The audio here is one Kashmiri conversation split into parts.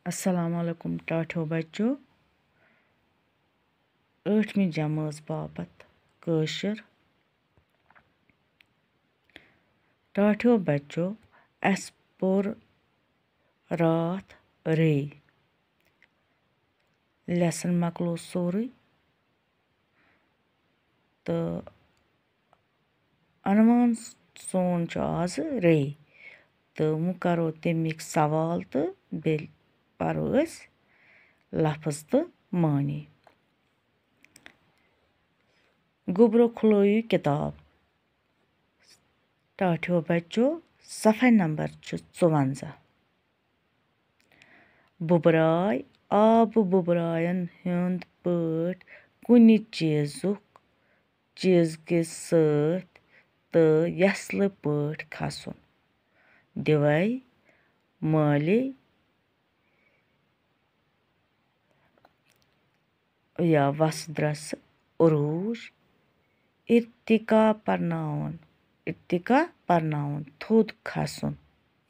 अस्सलाम वालेकुम टाठो बच्चों 8वीं जमात बाबत काशिर टाठो बच्चों अस पोर रात रे लेसन मकलो सोरे तो अनवान सोन आज रे तो वो करो तमिक सवाल तो बे परो लफ्ज तो मानी गुबरो खुलोयु किताब टाठो बच्चों सफ़ा नंबर 54 बुबराय आब बुबरायन हुंद पट कुनि चीज के सत तो यसल पट खसुन दिवै माली या वसद्रस उरूज इर्तिका परनाउन थोद खसुन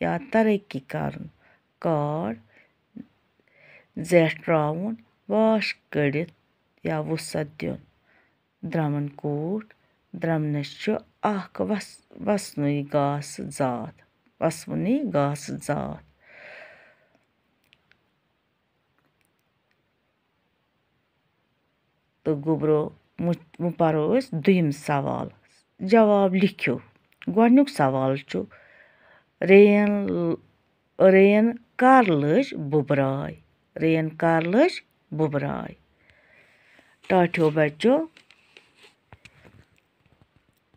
या तरक्की करन काड जेठ राउन वाश कड़ित या वसत दिन द्रमन कोट द्रमनस वसवनी घास जात तो गुबरो मु परो दुयम सवाल जवाब लिखो गोडनुक सवाल छु रेन कर लज बुबराय टाठो बच्चों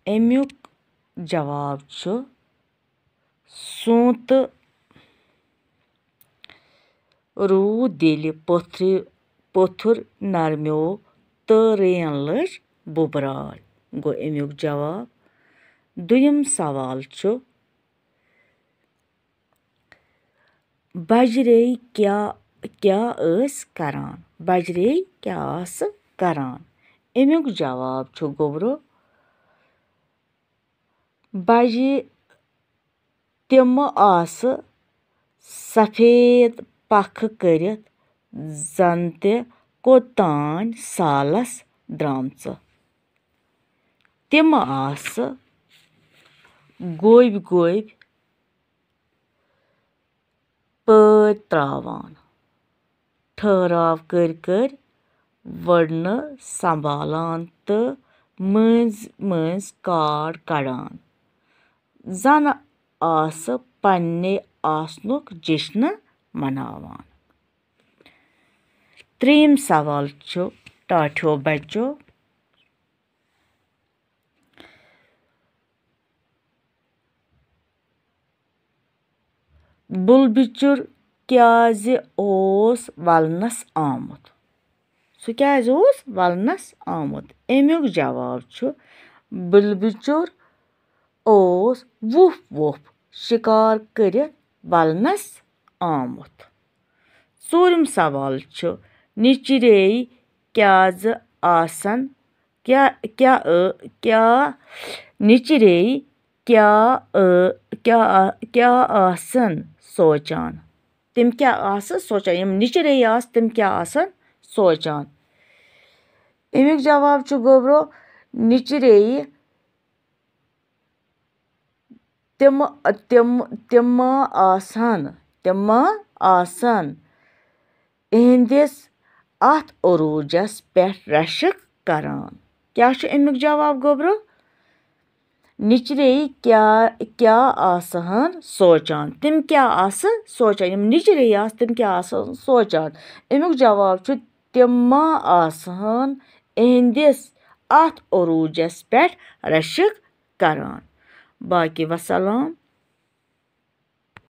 एमुक जवाब छु सोत रूद दिल पथुर नरम्यो तो रेन लज बुबराय गो एमुक जवाब दुयम सवाल छु बजरे क्या करान एमुक जवाब छु गोबरो बजे तिम आस सफेद पख करित जंते कोतान सालस द्रामच तिम आस गोब पद त्रावान ठहराव कर वड़न संभालान तो मज काड कड़ान जन आस पन्ने आसनुक जश्न मनावान त्रीम सवाल छु टाठो बच्चों बुलबिचुर क्याज ओस वलनस आमुत सु क्याज ओस वलनस आमुत एमुक जवाब छु बुलबिचुर ओस वुफ शिकार करित वलनस आमुत चूरम सवाल छु निचरे क्याज आसन क्या निचरे क्या आसन सोचान तिम क्या आस सोचान यम निचरे आस तिम क्या आसन सोचान एमुक जवाब छु गोबरो निचरे तिम आसन एहंदिस अथ उरूजस पे रशक करान क्या छु एमुक जवाब गोबरो निचरे क्या आसन सोचान तिम क्या आस सोचान यम निचरे आस तिम क्या आसन सोचान एमुक जवाब छु तिम आसन एहंदिस अथ उरूजस पे रशक करान बाकी वसलाम।